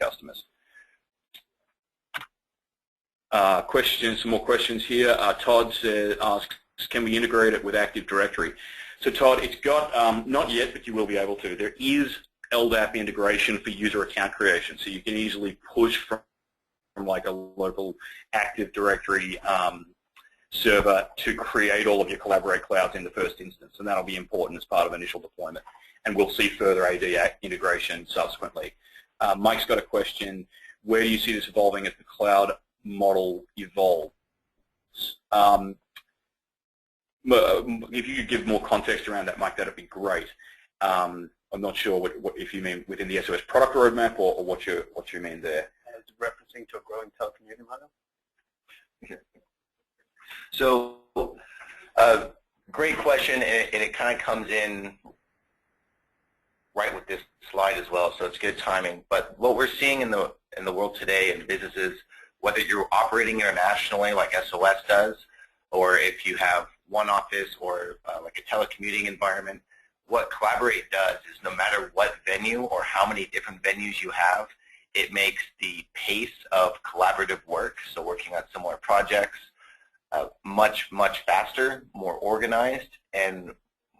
customers. Some more questions here. Todd asks, can we integrate it with Active Directory? So Todd, it's got, not yet, but you will be able to. There is LDAP integration for user account creation, so you can easily push from like a local Active Directory server to create all of your Collaborate clouds in the first instance, and that'll be important as part of initial deployment. And we'll see further AD integration subsequently. Mike's got a question, where do you see this evolving as the cloud model evolves? If you could give more context around that, Mike, that'd be great. I'm not sure if you mean within the SOS product roadmap or what you mean there. It's referencing to a growing telecommuting model. Okay. So, great question, and it kind of comes in right with this slide as well, so it's good timing. But what we're seeing in the world today in businesses, whether you're operating internationally like SOS does, or if you have one office or like a telecommuting environment, what Collaborate does is no matter what venue or how many different venues you have, it makes the pace of collaborative work, so working on similar projects, much faster, more organized, and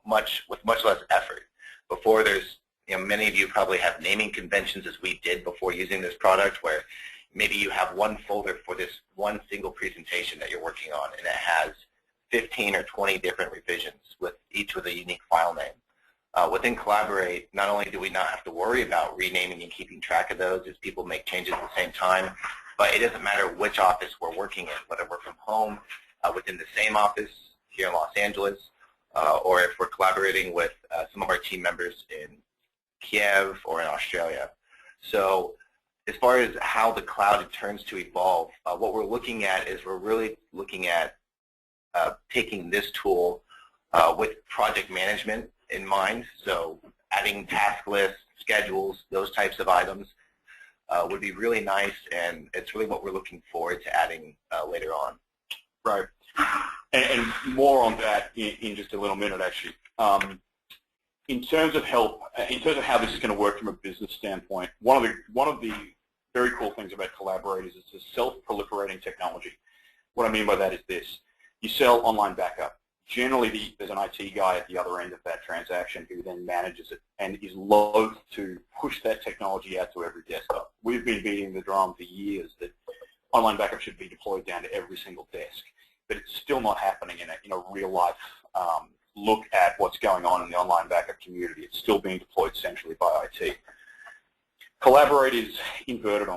with much less effort. Before, there's, many of you probably have naming conventions as we did before using this product, where maybe you have one folder for this one single presentation that you're working on, and it has 15 or 20 different revisions, with each with a unique file name. Within Collaborate, not only do we not have to worry about renaming and keeping track of those as people make changes at the same time, but it doesn't matter which office we're working in, whether we're from home, within the same office here in Los Angeles, or if we're collaborating with some of our team members in Kiev or in Australia. So as far as how the cloud turns to evolve, what we're looking at is we're really looking at taking this tool with project management in mind, so adding task lists, schedules, those types of items would be really nice, and it's really what we're looking forward to adding later on. Right, and more on that in just a little minute, actually. In terms of how this is going to work from a business standpoint, one of the very cool things about Collaborate is it's a self-proliferating technology. What I mean by that is this: you sell online backup. Generally, there's an IT guy at the other end of that transaction who then manages it and is loath to push that technology out to every desktop. We've been beating the drum for years that online backup should be deployed down to every single desk, but it's still not happening in a real-life look at what's going on in the online backup community. It's still being deployed centrally by IT. Collaborate is inverted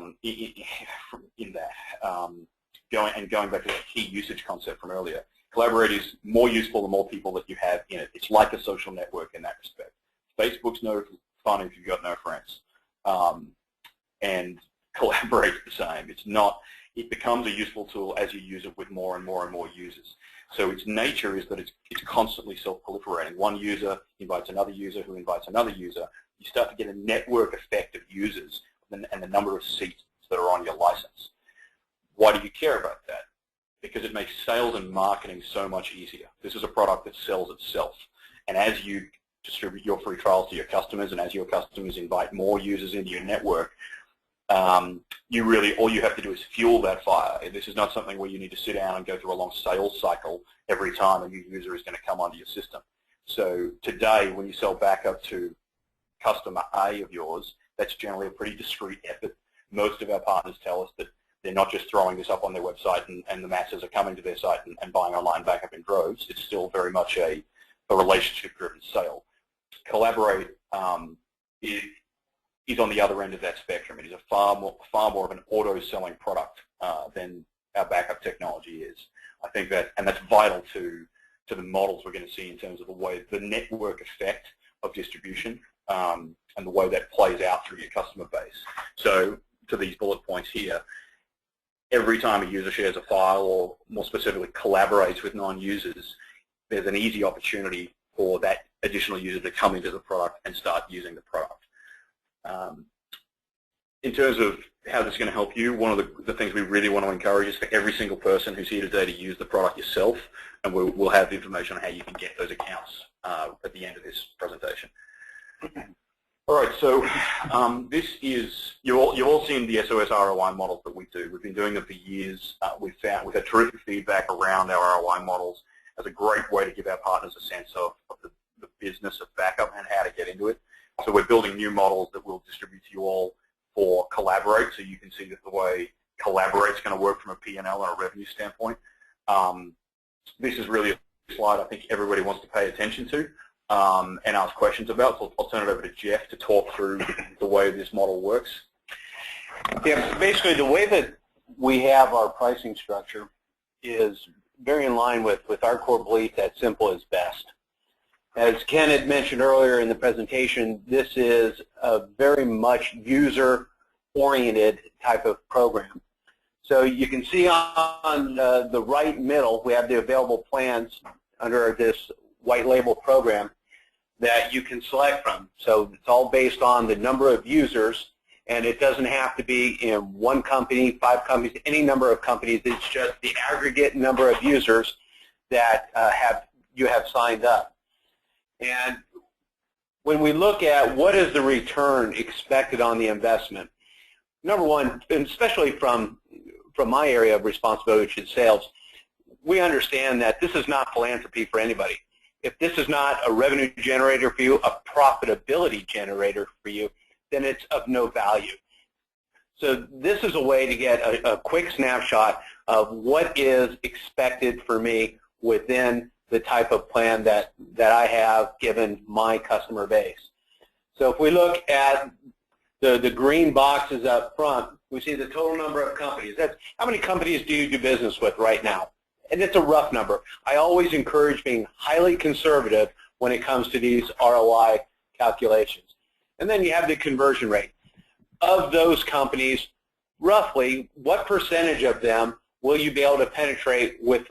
in that. Going back to that key usage concept from earlier, Collaborate is more useful the more people that you have in it. It's like a social network in that respect. Facebook's no fun if you've got no friends. And Collaborate's the same. It becomes a useful tool as you use it with more and more and more users. So its nature is that it's constantly self-proliferating. One user invites another user who invites another user. You start to get a network effect of users and the number of seats that are on your license. Why do you care about that? Because it makes sales and marketing so much easier. This is a product that sells itself. And as you distribute your free trials to your customers, and as your customers invite more users into your network, all you have to do is fuel that fire. This is not something where you need to sit down and go through a long sales cycle every time a new user is going to come onto your system. So today, when you sell backup to customer A of yours, that's generally a pretty discreet effort. Most of our partners tell us that they're not just throwing this up on their website and the masses are coming to their site and buying online backup in droves. It's still very much a relationship-driven sale. Collaborate is on the other end of that spectrum. It is a far more of an auto-selling product than our backup technology is. I think that's vital to the models we're going to see in terms of the network effect of distribution and the way that plays out through your customer base. So to these bullet points here, every time a user shares a file or more specifically collaborates with non-users, there's an easy opportunity for that additional user to come into the product and start using the product. In terms of how this is going to help you, one of the things we really want to encourage is for every single person who's here today to use the product yourself, and we'll have information on how you can get those accounts at the end of this presentation. All right, so this is, you've all seen the SOS ROI models that we do. We've been doing them for years. We've had terrific feedback around our ROI models as a great way to give our partners a sense of the business of backup and how to get into it. So we're building new models that we'll distribute to you all for Collaborate, so you can see that the way Collaborate is going to work from a P&L and a revenue standpoint. This is really a slide I think everybody wants to pay attention to and ask questions about. So I'll turn it over to Jeff to talk through the way this model works. Yeah, basically the way that we have our pricing structure is very in line with our core belief that simple is best. As Ken had mentioned earlier in the presentation, this is a very much user-oriented type of program. So you can see on the right middle, we have the available plans under this white label program that you can select from. So it's all based on the number of users, and it doesn't have to be in one company, 5 companies, any number of companies. It's just the aggregate number of users that you have signed up. And when we look at what is the return expected on the investment, number one, and especially from my area of responsibility, which is sales, we understand that this is not philanthropy for anybody. If this is not a revenue generator for you, a profitability generator for you, then it's of no value. So this is a way to get a quick snapshot of what is expected for me within the type of plan that I have given my customer base. So if we look at the green boxes up front, we see the total number of companies. That's how many companies do you do business with right now? And it's a rough number. I always encourage being highly conservative when it comes to these ROI calculations. And then you have the conversion rate. Of those companies, roughly what percentage of them will you be able to penetrate with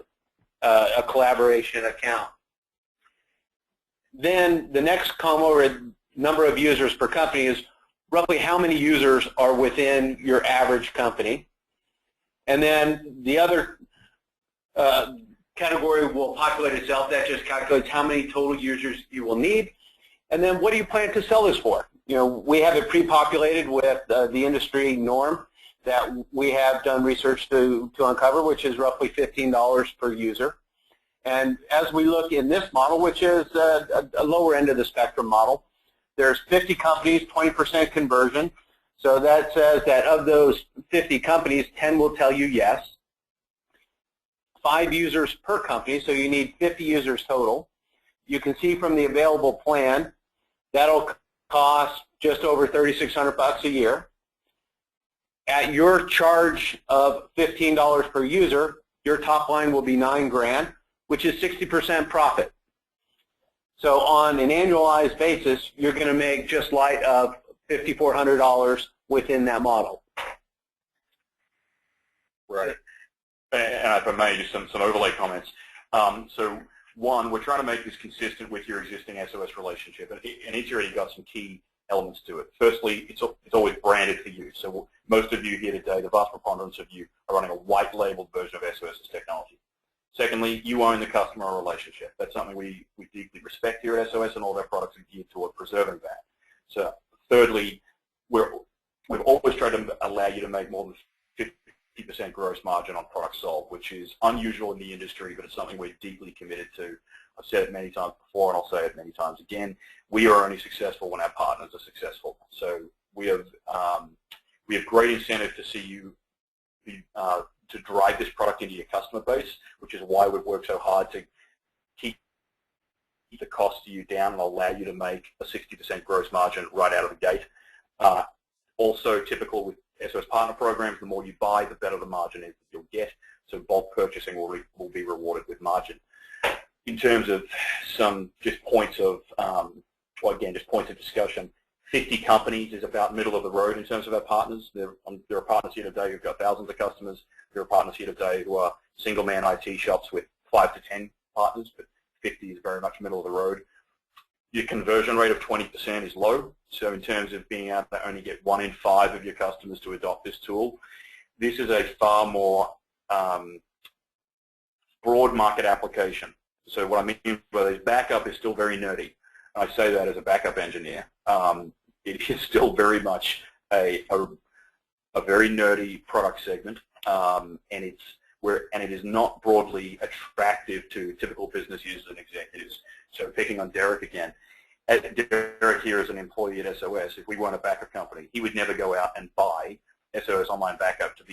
a collaboration account? Then the next column over, number of users per company, is roughly how many users are within your average company. And then the other category will populate itself. That just calculates how many total users you will need. And then what do you plan to sell this for? You know, we have it pre-populated with the industry norm that we have done research to uncover, which is roughly $15 per user. And as we look in this model, which is a lower end of the spectrum model, there's 50 companies, 20% conversion. So that says that of those 50 companies, 10 will tell you yes. 5 users per company, so you need 50 users total. You can see from the available plan, that'll cost just over $3,600 a year. At your charge of $15 per user, your top line will be $9,000, which is 60% profit. So on an annualized basis, you're going to make just light of $5,400 within that model. Right. And if I may, just some overlay comments. So one, we're trying to make this consistent with your existing SOS relationship, and it's already got some key elements to it. Firstly, it's always branded for you. So most of you here today, the vast preponderance of you, are running a white-labeled version of SOS's technology. Secondly, you own the customer relationship. That's something we deeply respect here at SOS, and all of our products are geared toward preserving that. So thirdly, we've always tried to allow you to make more than 50% gross margin on products sold, which is unusual in the industry, but it's something we're deeply committed to. I've said it many times before, and I'll say it many times again. We are only successful when our partners are successful. So we have great incentive to see you to drive this product into your customer base, which is why we've worked so hard to keep the cost to you down and allow you to make a 60% gross margin right out of the gate. Also typical with SOS partner programs, the more you buy, the better the margin is that you'll get. So bulk purchasing will be rewarded with margin. In terms of some just points of, well, again, just points of discussion, 50 companies is about middle of the road in terms of our partners. There are partners here today who've got thousands of customers. There are partners here today who are single-man IT shops with 5 to 10 partners, but 50 is very much middle of the road. Your conversion rate of 20% is low. So in terms of being able to only get 1 in 5 of your customers to adopt this tool, this is a far more broad market application. So what I mean by this, backup is still very nerdy. I say that as a backup engineer. it is still very much a very nerdy product segment, and it is not broadly attractive to typical business users and executives. So picking on Derek again, Derek here is an employee at SOS. If we weren't a backup company, he would never go out and buy SOS Online Backup to be